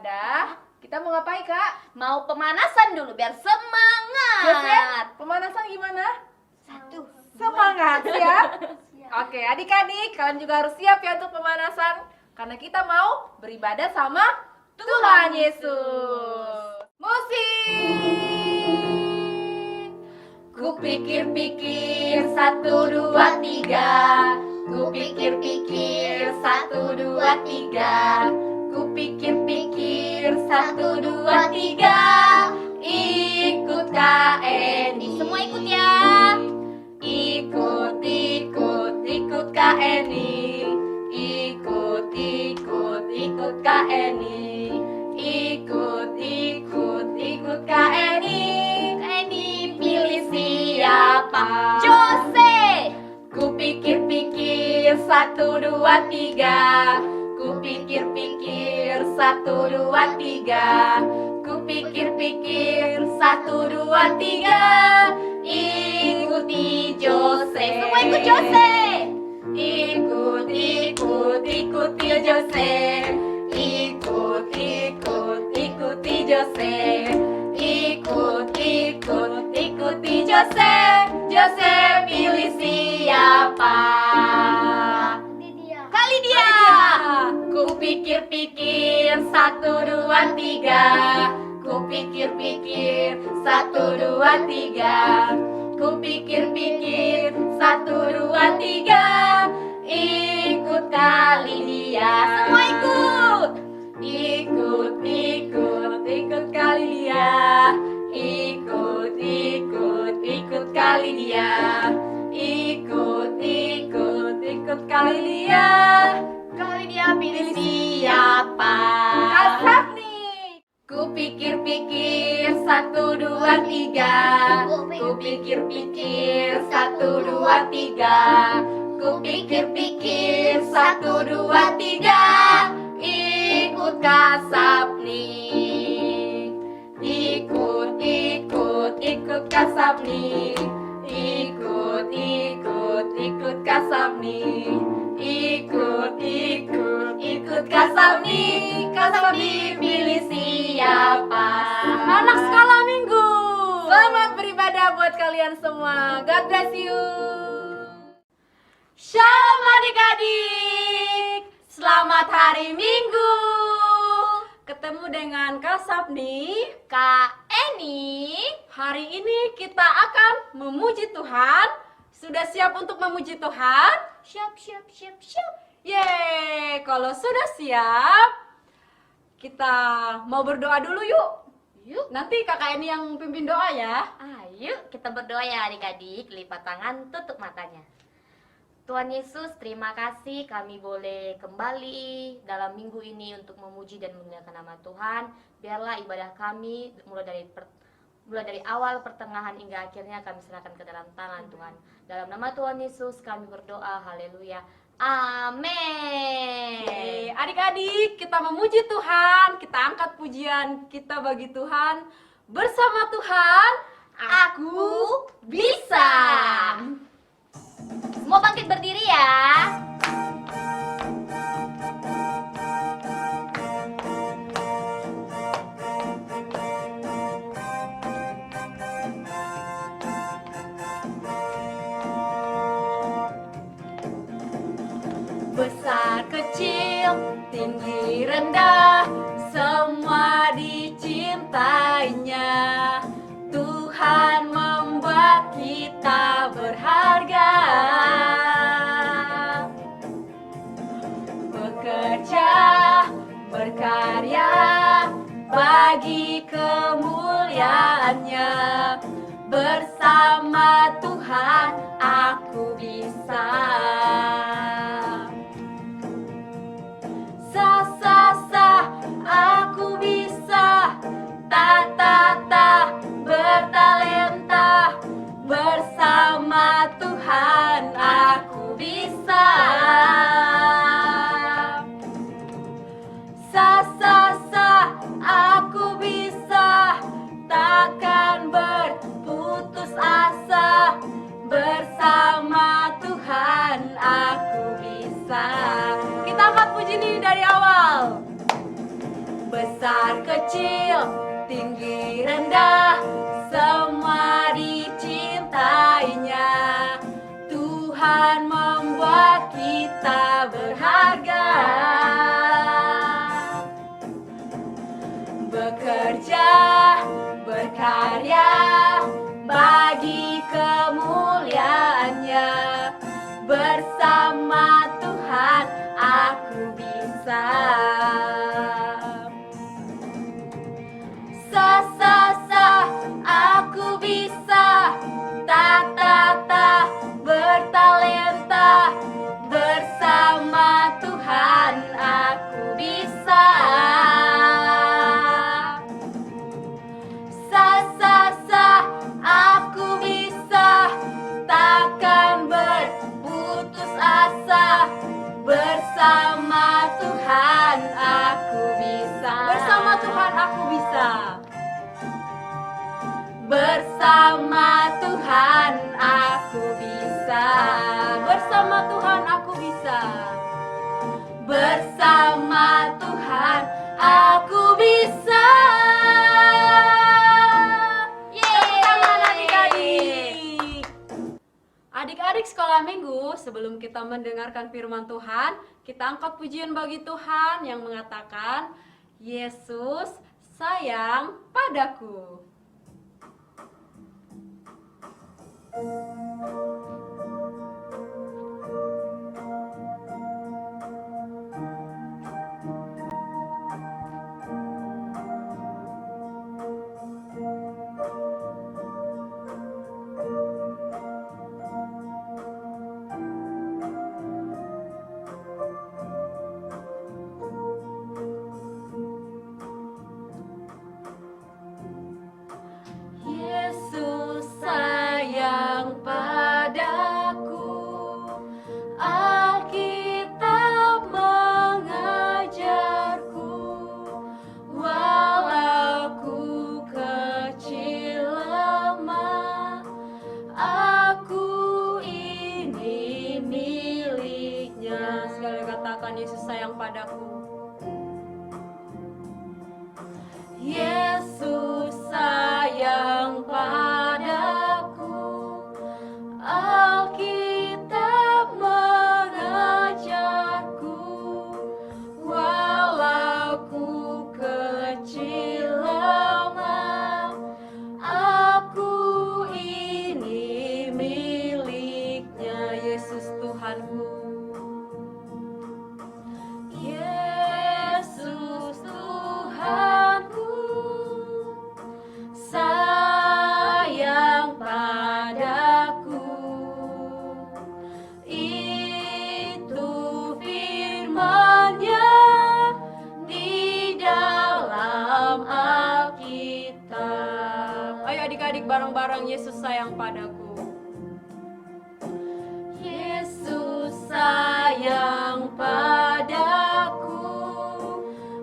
beribadah, kita mau ngapain, Kak? Mau pemanasan dulu biar semangat. Jose, pemanasan gimana? Satu. Semangat, siap? Oke, adik-adik, kalian juga harus siap ya untuk pemanasan. Karena kita mau beribadah sama Tuhan Yesus. Musik! Kupikir-pikir 1, 2, 3. Kupikir-pikir 1, 2, 3. Kupikir-pikir 1, 2, 3. Ikut Kak Eni. Semua ikut ya. Ikut Kak Eni. Ikut Kak Eni. Ikut Kak Eni. Kak Eni pilih siapa? Jose. Kupikir-pikir 1, 2, 3. Kupikir-pikir 1, 2, 3. Kupikir-pikir 1, 2, 3. Ikuti Jose. Semua ikut Jose. Ikuti Jose. Ikuti Jose. Ikuti Jose. Jose pilih siapa? Kali dia. Kupikir-pikir 1, 2, 3. Kupikir-pikir 1, 2, 3. Kupikir-pikir 1, 2, 3. Ikut kali dia. Semua ikut. Ikut kali dia. Ikut kali dia. Ikut kali dia. Kali dia pilih siapa? Kasap nih. Kupikir-pikir 1, 2, 3. Kupikir-pikir 1, 2, 3. Kupikir-pikir 1, 2, 3. Ikut Kasap nih. Ikut Kasap nih. Ikut Kasap nih. Ikut Kasap nih. Kasap dipilih siapa? Anak sekolah minggu. Selamat beribadah buat kalian semua. God bless you. Shalom adik-adik. Selamat hari Minggu. Ketemu dengan Kasap nih. Kak Eni. Hari ini kita akan memuji Tuhan. Sudah siap untuk memuji Tuhan? Siap. Yeay, kalau sudah siap, kita mau berdoa dulu yuk. Yuk. Nanti kakak ini yang pimpin doa ya. Ayo kita berdoa ya adik-adik. Lipat tangan, tutup matanya. Tuhan Yesus, terima kasih kami boleh kembali dalam minggu ini untuk memuji dan memuliakan nama Tuhan. Biarlah ibadah kami mulai dari awal, pertengahan hingga akhirnya kami serahkan ke dalam tangan Tuhan. Dalam nama Tuhan Yesus kami berdoa. Haleluya. Amin. Oke, adik-adik, kita memuji Tuhan, kita angkat pujian kita bagi Tuhan. Bersama Tuhan, Aku bisa. Semua bangkit berdiri ya. Besar kecil, tinggi rendah, semua dicintainya. Tuhan membuat kita berharga. Bekerja, berkarya bagi kemuliaannya. Bersama Tuhan aku bisa. Aku bisa. Bertalenta. Bersama Tuhan aku bisa. Aku bisa. Takkan berputus asa. Bersama Tuhan aku bisa. kita angkat puji ini dari awal. besar kecil, tinggi rendah, semua dicintainya. Tuhan membuat kita berharga. Bekerja, berkarya bagi kemuliaannya. Bersama Tuhan aku bisa. Aku bisa. Ta bertalenta. Bersama Tuhan aku bisa. Aku bisa. Takkan berputus asa. Bersama Tuhan aku bisa. Bersama Tuhan aku bisa. Bersama Tuhan aku bisa. Bersama Tuhan aku bisa. Bersama Tuhan aku bisa. Adik-adik sekolah minggu, sebelum kita mendengarkan firman Tuhan, kita angkat pujian bagi Tuhan yang mengatakan, Yesus sayang padaku. Yesus sayang padaku, Alkitab mengajarku, walau ku kecil lemah, aku ini miliknya. Sekali katakan, Yesus sayang padaku. Yesus sayang padaku, Alkitab mengajarku, walau ku kecil lemah, aku ini miliknya. Yesus Tuhanku. Yesus Tuhanku, sayang padaku. Itu firman-Nya di dalam Alkitab. Ayo adik-adik bareng-bareng, Yesus sayang padaku. Yesus sayang padaku,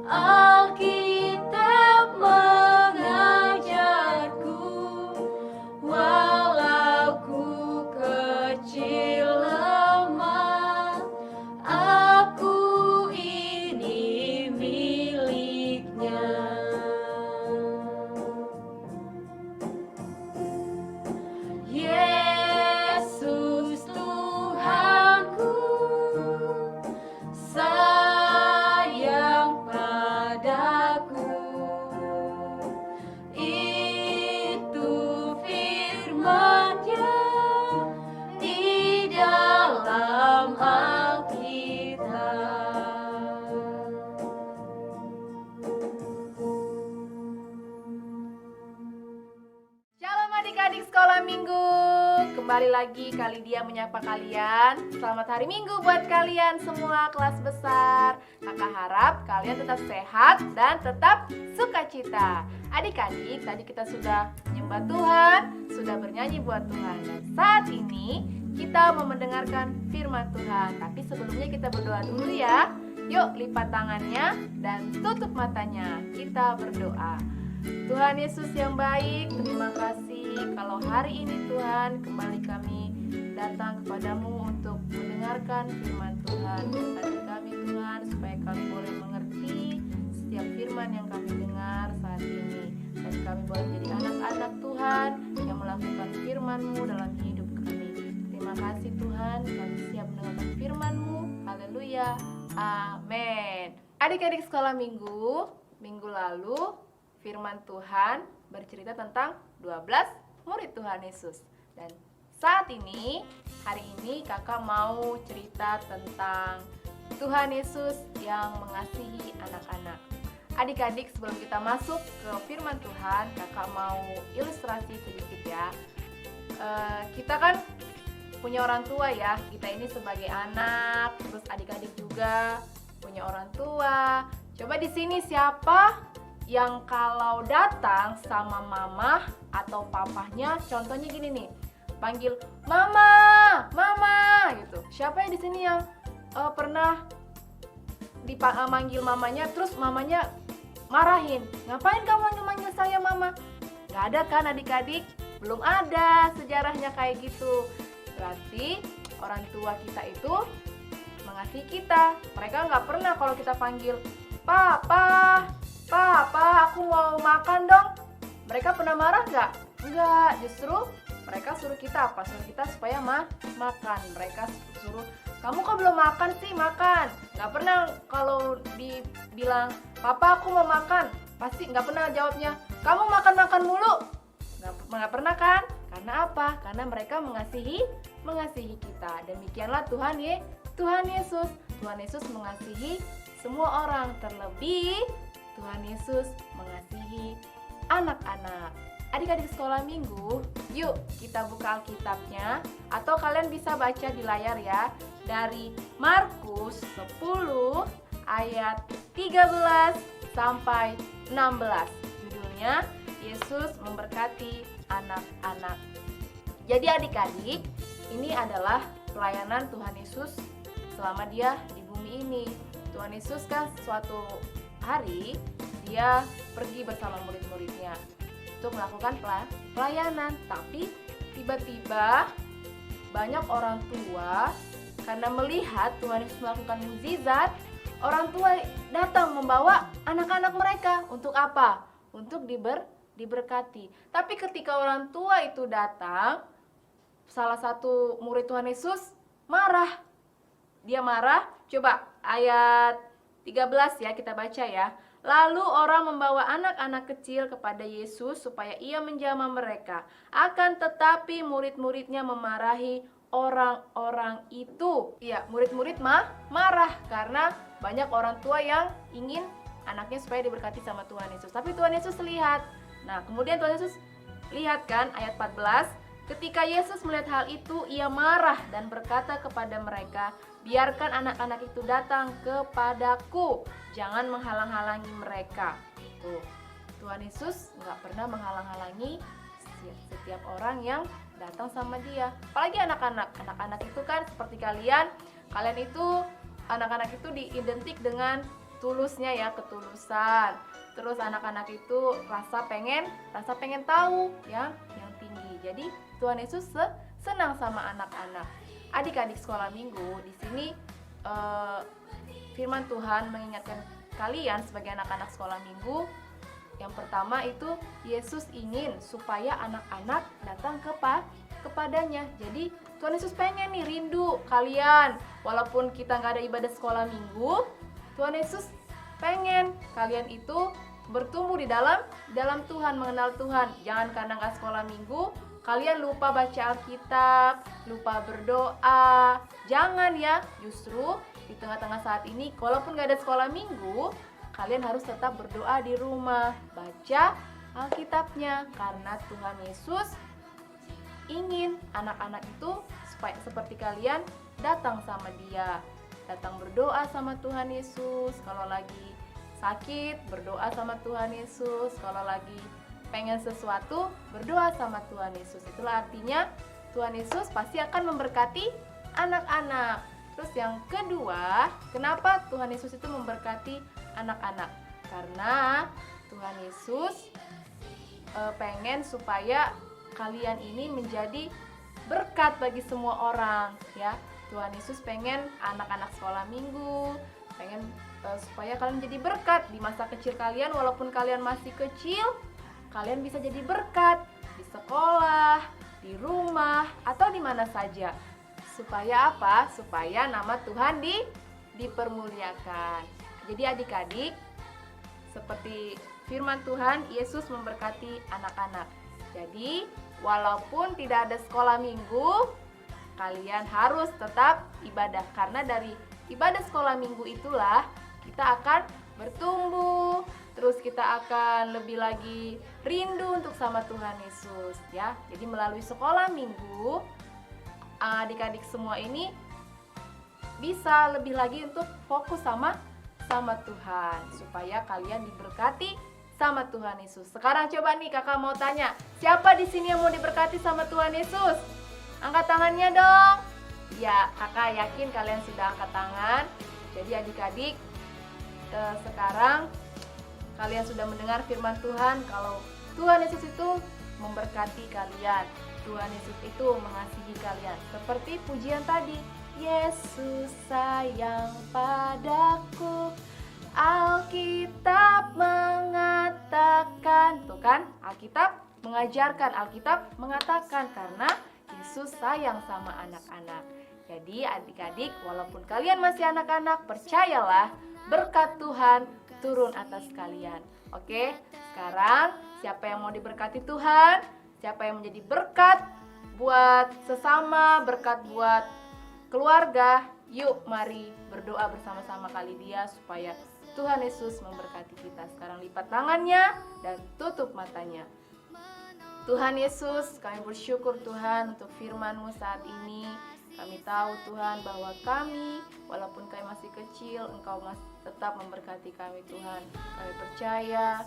Alkitab mengajarku, walau ku kecil lemah, aku ini miliknya. Yesus Tuhanku, sayang padaku. Itu firman-Nya di dalam Alkitab. Shalom adik-adik sekolah minggu. Kembali lagi Kak Lydia menyapa kalian. Selamat hari Minggu buat kalian semua kelas besar. Kakak harap kalian tetap sehat dan tetap sukacita. Adik-adik, tadi kita sudah menyembah Tuhan, sudah bernyanyi buat Tuhan. Dan saat ini kita mau mendengarkan firman Tuhan. Tapi sebelumnya kita berdoa dulu ya. Yuk lipat tangannya dan tutup matanya. Kita berdoa. Tuhan Yesus yang baik, terima kasih kalau hari ini Tuhan kembali kami datang kepadamu untuk mendengarkan firman Tuhan. Berkati kami Tuhan supaya kami boleh mengerti setiap setiap firman yang kami dengar saat ini. Dan kami boleh menjadi anak-anak Tuhan yang melakukan firman-Mu dalam hidup kami. Terima kasih Tuhan, kami siap mendengarkan firman-Mu. Haleluya, amin. Adik-adik sekolah minggu lalu firman Tuhan bercerita tentang 12 murid Tuhan Yesus. Dan saat ini, hari ini kakak mau cerita tentang Tuhan Yesus yang mengasihi anak-anak. Adik-adik, sebelum kita masuk ke firman Tuhan, kakak mau ilustrasi sedikit ya. Kita kan punya orang tua ya, kita ini sebagai anak, terus adik-adik juga punya orang tua. Coba di sini siapa yang kalau datang sama mama atau papahnya, contohnya gini nih, panggil mama, mama gitu. Siapa yang di sini yang pernah dipanggil mamanya, terus mamanya marahin? Ngapain kamu manggil saya mama? Gak ada kan adik-adik? Belum ada sejarahnya kayak gitu. Berarti orang tua kita itu mengasihi kita. Mereka nggak pernah kalau kita panggil papa, papa, aku mau makan dong. Mereka pernah marah nggak? Enggak, justru mereka suruh kita apa? Suruh kita supaya makan. Mereka suruh, kamu kok belum makan sih? Makan. Nggak pernah kalau dibilang papa aku mau makan, pasti nggak pernah jawabnya kamu makan mulu. Nggak pernah kan? Karena apa? Karena mereka mengasihi kita. Demikianlah Tuhan Yesus. Tuhan Yesus mengasihi semua orang, terlebih Tuhan Yesus mengasihi anak-anak. Adik-adik sekolah minggu, yuk kita buka Alkitabnya, atau kalian bisa baca di layar ya, dari Markus 10 ayat 13 sampai 16. Judulnya Yesus memberkati anak-anak. Jadi adik-adik, ini adalah pelayanan Tuhan Yesus selama dia di bumi ini. Tuhan Yesus kan suatu hari dia pergi bersama murid-muridnya untuk melakukan pelayanan. Tapi tiba-tiba banyak orang tua, karena melihat Tuhan Yesus melakukan mukjizat, orang tua datang membawa anak-anak mereka. Untuk apa? Untuk diberkati. Tapi ketika orang tua itu datang, salah satu murid Tuhan Yesus marah. Dia marah. Coba ayat 13 ya, kita baca ya. Lalu orang membawa anak-anak kecil kepada Yesus supaya ia menjamah mereka. Akan tetapi murid-muridnya memarahi orang-orang itu. Iya, murid-murid marah karena banyak orang tua yang ingin anaknya supaya diberkati sama Tuhan Yesus. Tapi Tuhan Yesus lihat. Nah, kemudian Tuhan Yesus lihat kan ayat 14. Ketika Yesus melihat hal itu, ia marah dan berkata kepada mereka, biarkan anak-anak itu datang kepadaku, jangan menghalang-halangi mereka. Tuh, Tuhan Yesus nggak pernah menghalang-halangi setiap orang yang datang sama dia. Apalagi anak-anak. Anak-anak itu kan seperti kalian itu, anak-anak itu diidentik dengan tulusnya ya, ketulusan. Terus anak-anak itu rasa pengen tahu ya, yang tinggi. Jadi Tuhan Yesus senang sama anak-anak. Adik-adik sekolah minggu, di sini firman Tuhan mengingatkan kalian sebagai anak-anak sekolah minggu. Yang pertama itu Yesus ingin supaya anak-anak datang kepadanya. Jadi Tuhan Yesus pengen nih, rindu kalian. Walaupun kita nggak ada ibadah sekolah minggu, Tuhan Yesus pengen kalian itu bertumbuh di dalam Tuhan, mengenal Tuhan. Jangan karena nggak sekolah minggu kalian lupa baca Alkitab, lupa berdoa. Jangan ya, justru di tengah-tengah saat ini, walaupun gak ada sekolah minggu, kalian harus tetap berdoa di rumah, baca Alkitabnya, karena Tuhan Yesus ingin anak-anak itu supaya seperti kalian datang sama Dia, datang berdoa sama Tuhan Yesus. Kalau lagi sakit, berdoa sama Tuhan Yesus. Kalau lagi pengen sesuatu, berdoa sama Tuhan Yesus. Itulah artinya Tuhan Yesus pasti akan memberkati anak-anak. Terus yang kedua, kenapa Tuhan Yesus itu memberkati anak-anak? Karena Tuhan Yesus pengen supaya kalian ini menjadi berkat bagi semua orang ya. Tuhan Yesus pengen anak-anak sekolah minggu, pengen supaya kalian jadi berkat di masa kecil kalian. Walaupun kalian masih kecil, kalian bisa jadi berkat di sekolah, di rumah, atau di mana saja. Supaya apa? Supaya nama Tuhan dipermuliakan. Jadi adik-adik, seperti firman Tuhan, Yesus memberkati anak-anak. Jadi walaupun tidak ada sekolah minggu, kalian harus tetap ibadah. Karena dari ibadah sekolah minggu itulah kita akan bertumbuh, terus kita akan lebih lagi rindu untuk sama Tuhan Yesus ya. Jadi melalui sekolah minggu, adik-adik semua ini bisa lebih lagi untuk fokus sama Tuhan, supaya kalian diberkati sama Tuhan Yesus. Sekarang coba nih kakak mau tanya, siapa di sini yang mau diberkati sama Tuhan Yesus? Angkat tangannya dong. Ya, kakak yakin kalian sudah angkat tangan. Jadi adik-adik, sekarang kalian sudah mendengar firman Tuhan kalau Tuhan Yesus itu memberkati kalian. Tuhan Yesus itu mengasihi kalian. Seperti pujian tadi, Yesus sayang padaku, Alkitab mengatakan. Tuh kan, Alkitab mengajarkan, Alkitab mengatakan karena Yesus sayang sama anak-anak. Jadi adik-adik, walaupun kalian masih anak-anak, percayalah berkat Tuhan turun atas kalian. Oke, sekarang siapa yang mau diberkati Tuhan? Siapa yang menjadi berkat buat sesama, berkat buat keluarga? Yuk mari berdoa bersama-sama kali dia supaya Tuhan Yesus memberkati kita. Sekarang lipat tangannya dan tutup matanya. Tuhan Yesus, kami bersyukur Tuhan untuk firman-Mu saat ini. Kami tahu Tuhan bahwa kami, walaupun kami masih kecil, Engkau masih tetap memberkati kami Tuhan. Kami percaya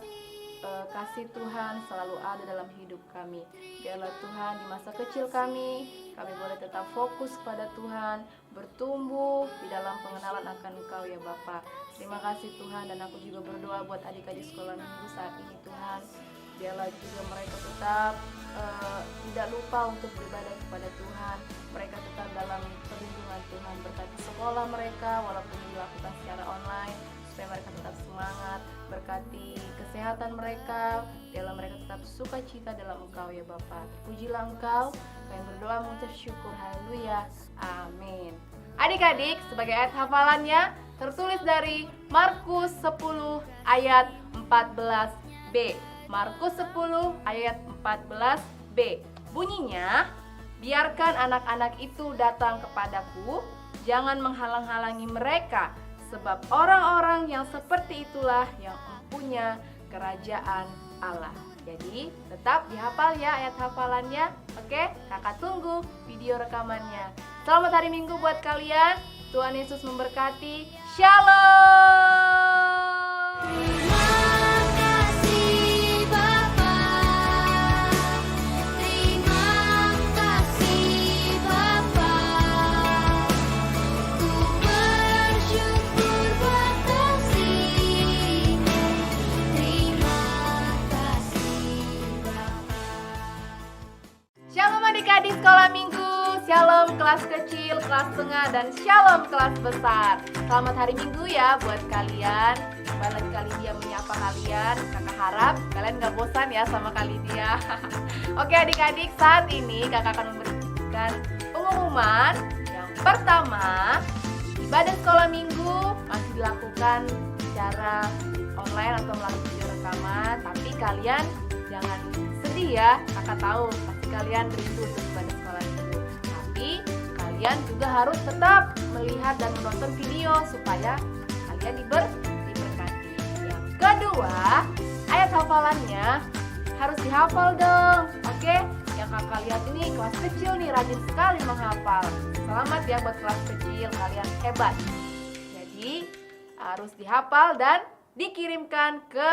kasih Tuhan selalu ada dalam hidup kami. Biarlah Tuhan di masa kecil kami boleh tetap fokus pada Tuhan, bertumbuh di dalam pengenalan akan Engkau ya Bapa. Terima kasih Tuhan, dan aku juga berdoa buat adik-adik sekolah minggu saat ini Tuhan. Biarlah juga mereka tetap tidak lupa untuk beribadah kepada Tuhan. Mereka tetap dalam perlindungan Tuhan. Berkati sekolah mereka walaupun dilakukan secara online, supaya mereka tetap semangat. Berkati kesehatan mereka, biarlah mereka tetap sukacita dalam Engkau ya Bapa. Pujilah Engkau. Kami berdoa mengucap syukur. Haleluya. Amin. Adik-adik, sebagai ayat hafalannya tertulis dari Markus 10 ayat 14b. Markus 10 ayat 14b. Bunyinya, biarkan anak-anak itu datang kepadaku, jangan menghalang-halangi mereka, sebab orang-orang yang seperti itulah yang mempunyai kerajaan Allah. Jadi tetap dihafal ya ayat hafalannya. Oke, kakak tunggu video rekamannya. Selamat hari Minggu buat kalian. Tuhan Yesus memberkati. Shalom. Shalom adik-adik sekolah minggu, shalom kelas kecil, kelas tengah, dan shalom kelas besar. Selamat hari Minggu ya buat kalian. Balik kali dia menyapa kalian. Kakak harap kalian gak bosan ya sama kali dia. Oke adik-adik, saat ini kakak akan memberikan pengumuman. Yang pertama, ibadah sekolah minggu masih dilakukan secara online atau melalui video rekaman. Tapi kalian jangan sedih ya, kakak tahu pasti kalian rindu untuk ibadah sekolah minggu. Tapi kalian juga harus tetap melihat dan menonton video supaya kalian diberkati. Yang kedua, ayat hafalannya harus dihafal dong. Oke, yang kakak lihat ini kelas kecil nih rajin sekali menghafal. Selamat ya buat kelas kecil, kalian hebat. Jadi harus dihafal dan dikirimkan ke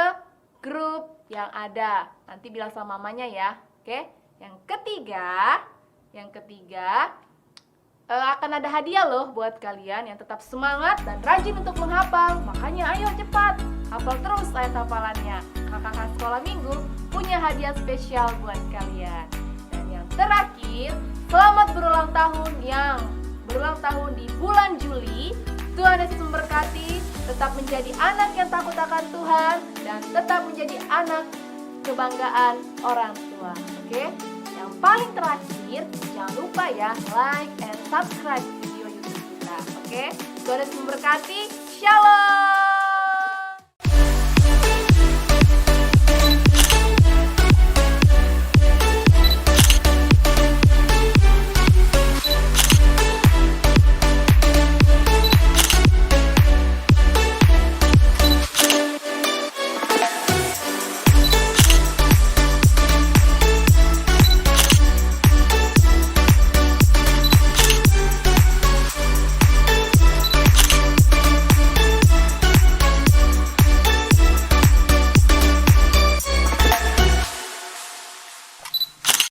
grup yang ada. Nanti bilang sama mamanya ya. Oke. Yang ketiga akan ada hadiah loh buat kalian yang tetap semangat dan rajin untuk menghafal. Makanya ayo cepat hafal terus ayat hafalannya. Kakak-kakak sekolah minggu punya hadiah spesial buat kalian. Dan yang terakhir, selamat berulang tahun yang berulang tahun di bulan Juli. Tuhan Yesus memberkati, tetap menjadi anak yang takut akan Tuhan, dan tetap menjadi anak kebanggaan orang tua. Oke? Yang paling terakhir, jangan lupa ya like and subscribe video YouTube kita. Oke? Tuhan Yesus memberkati. Shalom.